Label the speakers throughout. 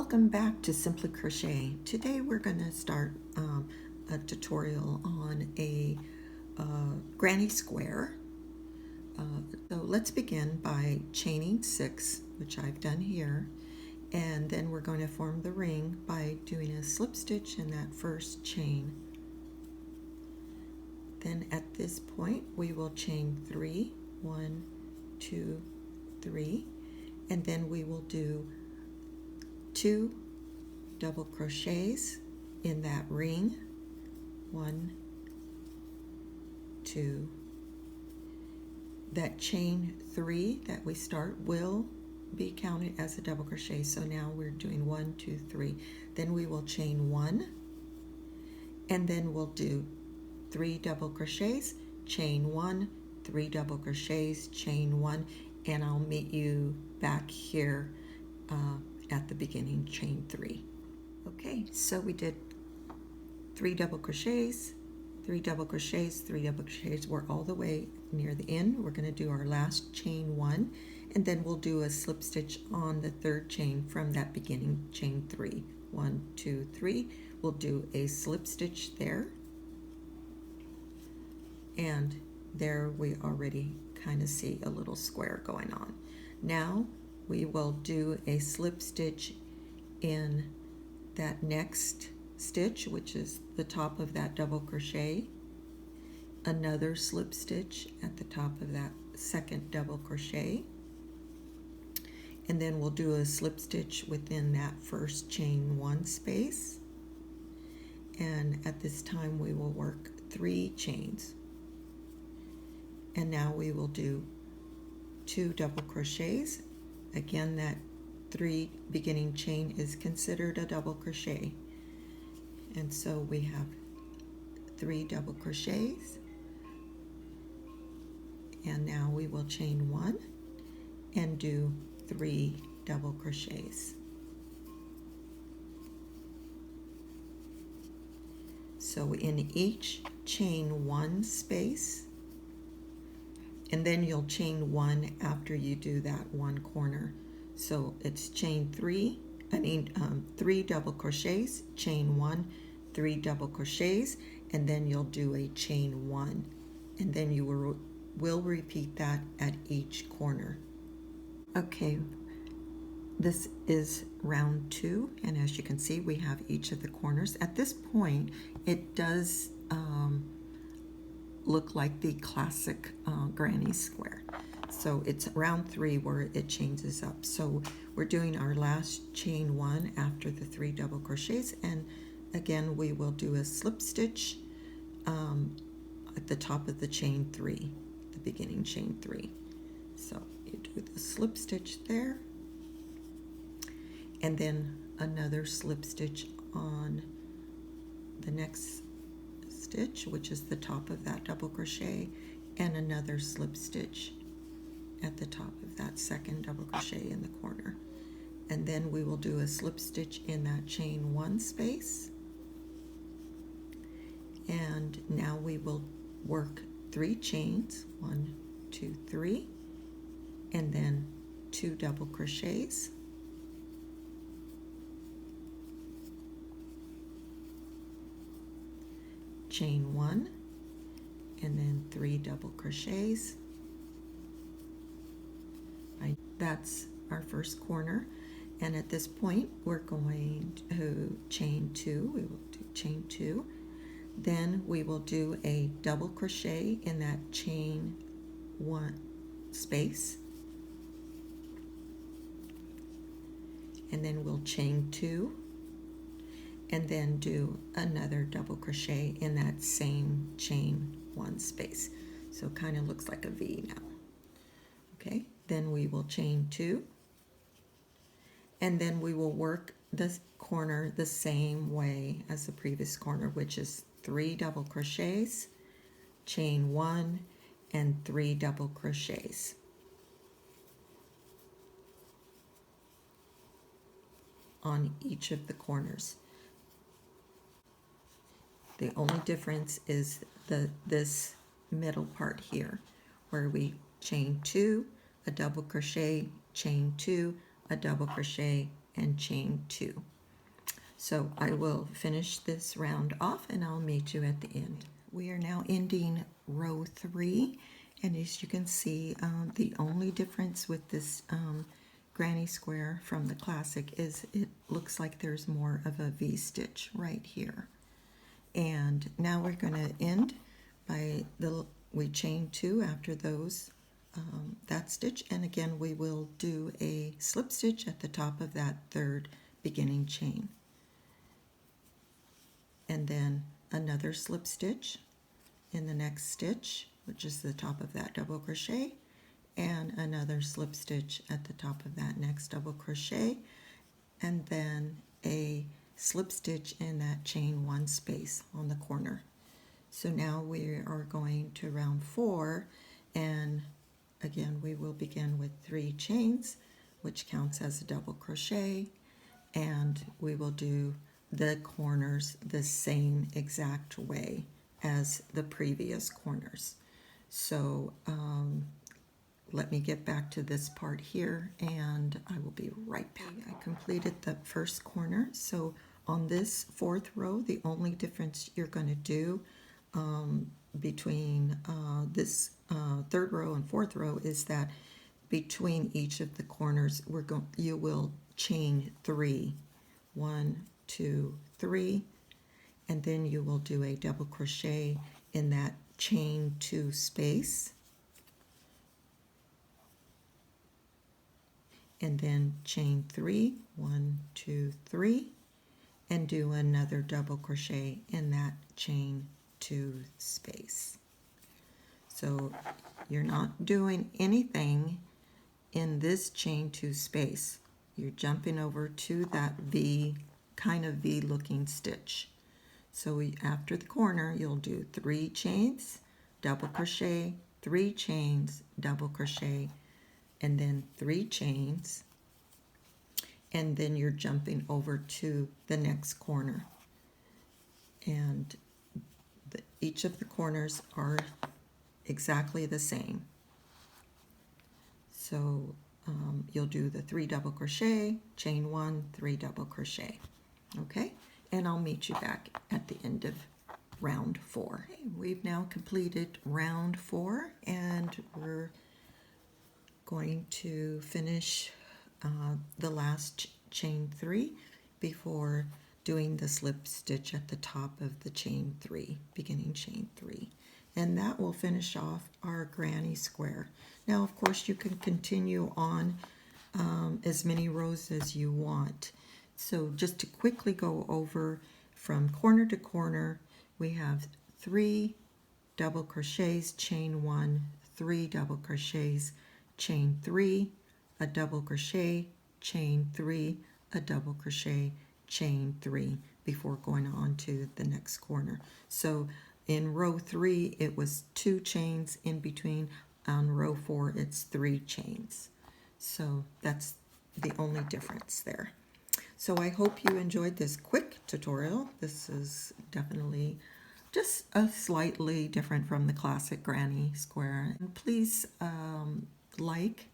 Speaker 1: Welcome back to Simply Crochet. Today we're going to start a tutorial on a granny square. So let's begin by chaining 6, which I've done here, and then we're going to form the ring by doing a slip stitch in that first chain. Then at this point we will chain 3, 1, 2, 3, and then we will do 2 double crochets in that ring, 1, 2. That chain 3 that we start will be counted as a double crochet. So now we're doing 1, 2, 3. Then we will chain 1, and then we'll do 3 double crochets, chain 1, 3 double crochets, chain 1, and I'll meet you back here at the beginning, chain 3. Okay, so we did 3 double crochets, 3 double crochets, 3 double crochets. We're all the way near the end. We're going to do our last chain 1, and then we'll do a slip stitch on the 3rd chain from that beginning chain 3. 1, 2, 3. We'll do a slip stitch there, and there we already kind of see a little square going on. Now we will do a slip stitch in that next stitch, which is the top of that double crochet, another slip stitch at the top of that second double crochet, and then we'll do a slip stitch within that first chain 1 space, and at this time we will work 3 chains. And now we will do 2 double crochets. Again, that 3 beginning chain is considered a double crochet. And so we have 3 double crochets. And now we will chain 1 and do 3 double crochets. So in each chain 1 space, and then you'll chain 1 after you do that 1 corner. So it's chain 3, 3 double crochets, chain 1, 3 double crochets, and then you'll do a chain 1. And then you will repeat that at each corner. Okay, this is round 2, and as you can see, we have each of the corners. At this point, it does look like the classic granny square. So it's round 3 where it changes up. So we're doing our last chain 1 after the 3 double crochets, and again we will do a slip stitch at the top of the chain 3, the beginning chain 3. So you do the slip stitch there, and then another slip stitch on the next stitch, which is the top of that double crochet, and another slip stitch at the top of that second double crochet in the corner. And then we will do a slip stitch in that chain 1 space, and now we will work 3 chains, 1, 2, 3, and then 2 double crochets, chain 1, and then 3 double crochets. That's our first corner, and at this point we're going to chain 2. We will do chain 2, then we will do a double crochet in that chain 1 space, and then we'll chain 2, and then do another double crochet in that same chain 1 space. So it kind of looks like a V now. Okay, then we will chain 2, and then we will work this corner the same way as the previous corner, which is 3 double crochets, chain 1, and 3 double crochets. On each of the corners. The only difference is this middle part here, where we chain 2, a double crochet, chain 2, a double crochet, and chain 2. So I will finish this round off and I'll meet you at the end. We are now ending row 3, and as you can see, the only difference with this granny square from the classic is it looks like there's more of a V-stitch right here. And now we're going to end by we chain 2 after those that stitch, and again we will do a slip stitch at the top of that third beginning chain, and then another slip stitch in the next stitch, which is the top of that double crochet, and another slip stitch at the top of that next double crochet, and then a slip stitch in that chain 1 space on the corner. So now we are going to round 4, and again we will begin with 3 chains, which counts as a double crochet, and we will do the corners the same exact way as the previous corners. So let me get back to this part here and I will be right back. I completed the first corner. So on this 4th row, the only difference you're going to do between this 3rd row and 4th row is that between each of the corners you will chain 3, 1, 2, 3, and then you will do a double crochet in that chain 2 space, and then chain 3, 1, 2, 3, and do another double crochet in that chain 2 space. So you're not doing anything in this chain 2 space. You're jumping over to that V, kind of V looking stitch. So after the corner you'll do 3 chains, double crochet, 3 chains, double crochet, and then 3 chains, and then you're jumping over to the next corner. And each of the corners are exactly the same. So you'll do the 3 double crochet, chain 1, 3 double crochet. Okay, and I'll meet you back at the end of round 4. Okay, we've now completed round 4, and we're going to finish the last chain 3 before doing the slip stitch at the top of the chain 3, beginning chain 3. And that will finish off our granny square. Now, of course, you can continue on as many rows as you want. So just to quickly go over, from corner to corner, we have 3 double crochets, chain 1, 3 double crochets, chain 3, a double crochet, chain 3, a double crochet, chain 3, before going on to the next corner. So in row 3 it was 2 chains in between. On row 4 it's 3 chains. So that's the only difference there. So I hope you enjoyed this quick tutorial. This is definitely just a slightly different from the classic granny square. And please like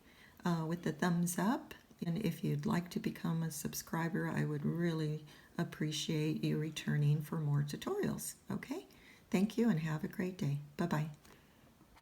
Speaker 1: with the thumbs up, and if you'd like to become a subscriber, I would really appreciate you returning for more tutorials. Okay, thank you and have a great day. Bye-bye.